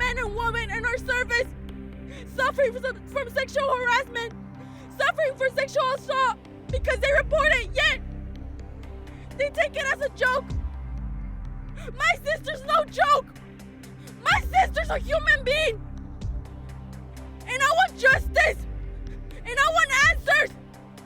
men and women in our service suffering from sexual harassment, suffering for sexual assault because they report it, yet they take it as a joke. My sister's no joke. My sister's a human being. And I want justice. And I want answers.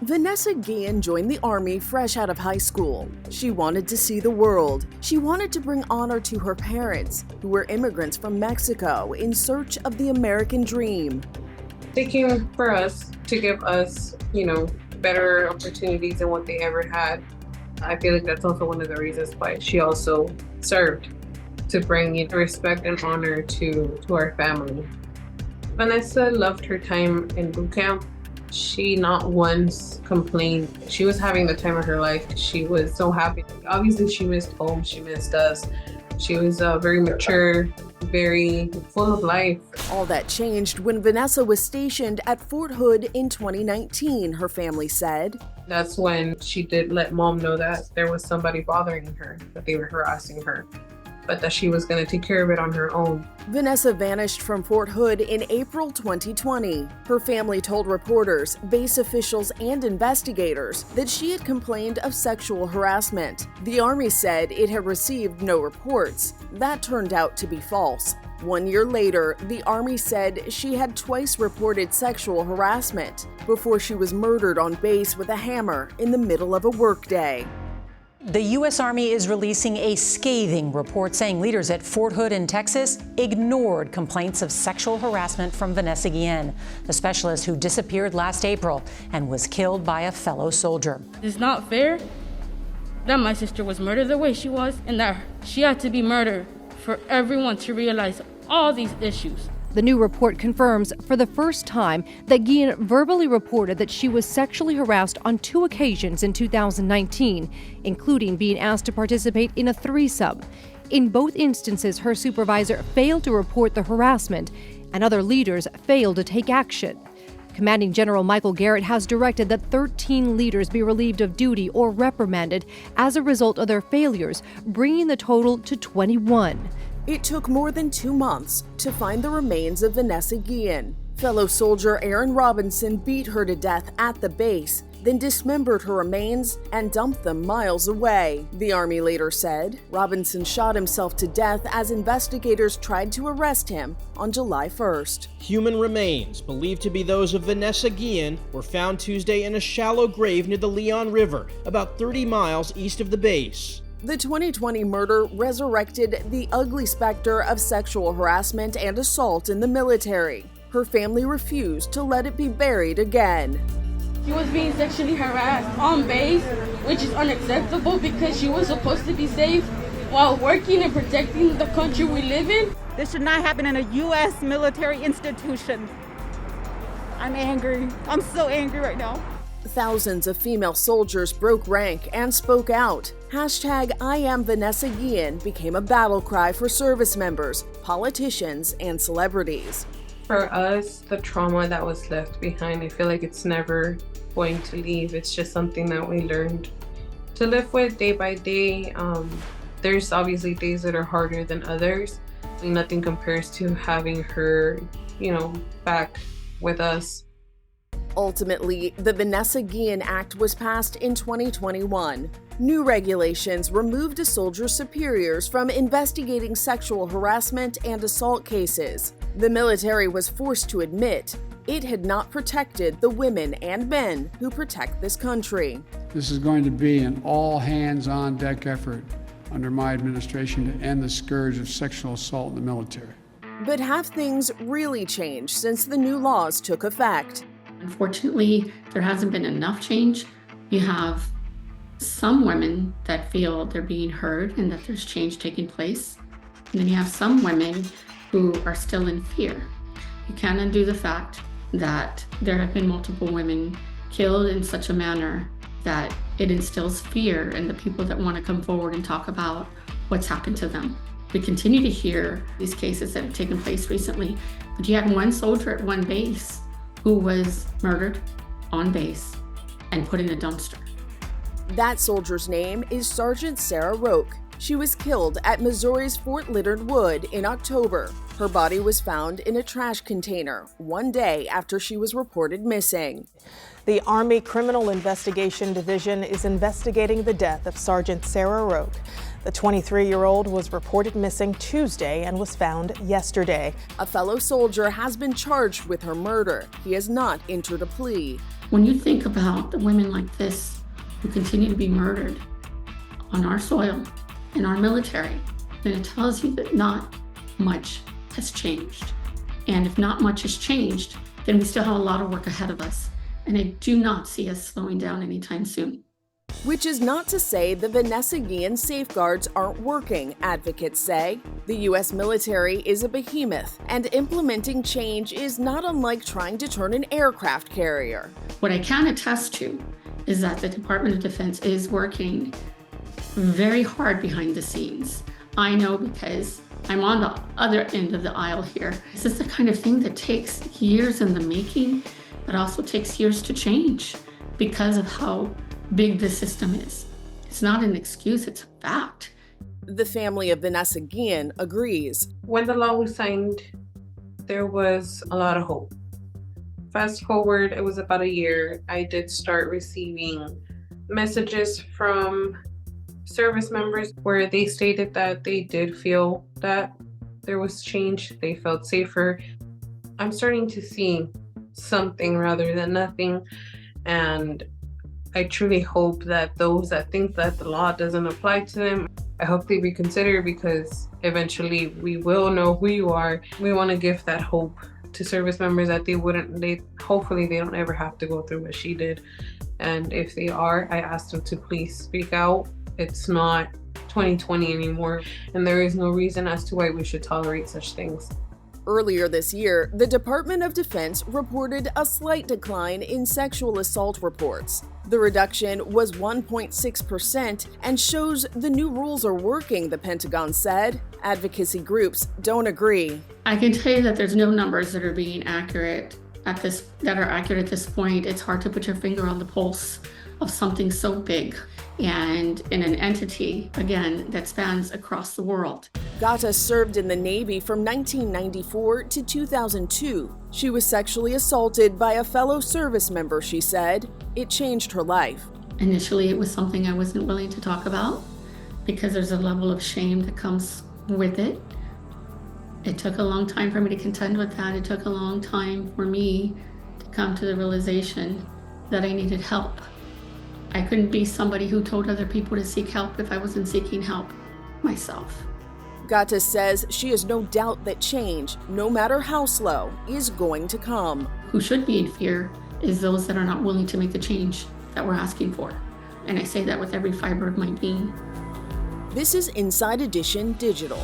Vanessa Guillen joined the Army fresh out of high school. She wanted to see the world. She wanted to bring honor to her parents, who were immigrants from Mexico in search of the American dream. They came for us to give us, better opportunities than what they ever had. I feel like that's also one of the reasons why she also served, to bring respect and honor to our family. Vanessa loved her time in boot camp. She not once complained. She was having the time of her life. She was so happy. Obviously, she missed home. She missed us. She was very mature, very full of life. All that changed when Vanessa was stationed at Fort Hood in 2019, her family said. That's when she did let mom know that there was somebody bothering her, that they were harassing her, but that she was going to take care of it on her own. Vanessa vanished from Fort Hood in April 2020. Her family told reporters, base officials, and investigators that she had complained of sexual harassment. The Army said it had received no reports. That turned out to be false. 1 year later, the Army said she had twice reported sexual harassment before she was murdered on base with a hammer in the middle of a workday. The U.S. Army is releasing a scathing report saying leaders at Fort Hood in Texas ignored complaints of sexual harassment from Vanessa Guillen, the specialist who disappeared last April and was killed by a fellow soldier. It's not fair that my sister was murdered the way she was, and that she had to be murdered for everyone to realize all these issues. The new report confirms for the first time that Guillen verbally reported that she was sexually harassed on 2 occasions in 2019, including being asked to participate in a threesome. In both instances, her supervisor failed to report the harassment, and other leaders failed to take action. Commanding General Michael Garrett has directed that 13 leaders be relieved of duty or reprimanded as a result of their failures, bringing the total to 21. It took more than 2 months to find the remains of Vanessa Guillen. Fellow soldier Aaron Robinson beat her to death at the base, then dismembered her remains and dumped them miles away, the Army later said. Robinson shot himself to death as investigators tried to arrest him on July 1st. Human remains, believed to be those of Vanessa Guillen, were found Tuesday in a shallow grave near the Leon River, about 30 miles east of the base. The 2020 murder resurrected the ugly specter of sexual harassment and assault in the military. Her family refused to let it be buried again. She was being sexually harassed on base, which is unacceptable because she was supposed to be safe while working and protecting the country we live in. This should not happen in a U.S. military institution. I'm angry. I'm so angry right now. Thousands of female soldiers broke rank and spoke out. Hashtag I am Vanessa Guillen became a battle cry for service members, politicians, and celebrities. For us, the trauma that was left behind, I feel like it's never going to leave. It's just something that we learned to live with day by day. There's obviously days that are harder than others. Nothing compares to having her, back with us. Ultimately, the Vanessa Guillen Act was passed in 2021. New regulations removed a soldier's superiors from investigating sexual harassment and assault cases. The military was forced to admit it had not protected the women and men who protect this country. This is going to be an all-hands-on-deck effort under my administration to end the scourge of sexual assault in the military. But have things really changed since the new laws took effect? Unfortunately, there hasn't been enough change. You have some women that feel they're being heard and that there's change taking place. And then you have some women who are still in fear. You can't undo the fact that there have been multiple women killed in such a manner that it instills fear in the people that want to come forward and talk about what's happened to them. We continue to hear these cases that have taken place recently, but you had one soldier at one base who was murdered on base and put in a dumpster. That soldier's name is Sergeant Sarah Roque. She was killed at Missouri's Fort Leonard Wood in October. Her body was found in a trash container 1 day after she was reported missing. The Army Criminal Investigation Division is investigating the death of Sergeant Sarah Rog. The 23-year-old was reported missing Tuesday and was found yesterday. A fellow soldier has been charged with her murder. He has not entered a plea. When you think about the women like this who continue to be murdered on our soil, in our military, then it tells you that not much has changed. And if not much has changed, then we still have a lot of work ahead of us. And I do not see us slowing down anytime soon. Which is not to say the Vanessa Guillen safeguards aren't working, advocates say. The U.S. military is a behemoth, and implementing change is not unlike trying to turn an aircraft carrier. What I can attest to is that the Department of Defense is working very hard behind the scenes. I know because I'm on the other end of the aisle here. This is the kind of thing that takes years in the making, but also takes years to change because of how big the system is. It's not an excuse, it's a fact. The family of Vanessa Guillen agrees. When the law was signed, there was a lot of hope. Fast forward, it was about a year, I did start receiving messages from service members where they stated that they did feel that there was change, they felt safer. I'm starting to see something rather than nothing, and I truly hope that those that think that the law doesn't apply to them, I hope they reconsider, because eventually we will know who you are. We want to give that hope to service members that hopefully they don't ever have to go through what she did. And if they are, I ask them to please speak out. It's not 2020 anymore, and there is no reason as to why we should tolerate such things. Earlier this year, the Department of Defense reported a slight decline in sexual assault reports. The reduction was 1.6% and shows the new rules are working, the Pentagon said. Advocacy groups don't agree. I can tell you that there's no numbers that are being accurate at this point. It's hard to put your finger on the pulse of something so big and in an entity, again, that spans across the world. Gata served in the Navy from 1994 to 2002. She was sexually assaulted by a fellow service member, she said. It changed her life. Initially, it was something I wasn't willing to talk about because there's a level of shame that comes with it. It took a long time for me to contend with that. It took a long time for me to come to the realization that I needed help. I couldn't be somebody who told other people to seek help if I wasn't seeking help myself. Gata says she has no doubt that change, no matter how slow, is going to come. Who should be in fear is those that are not willing to make the change that we're asking for. And I say that with every fiber of my being. This is Inside Edition Digital.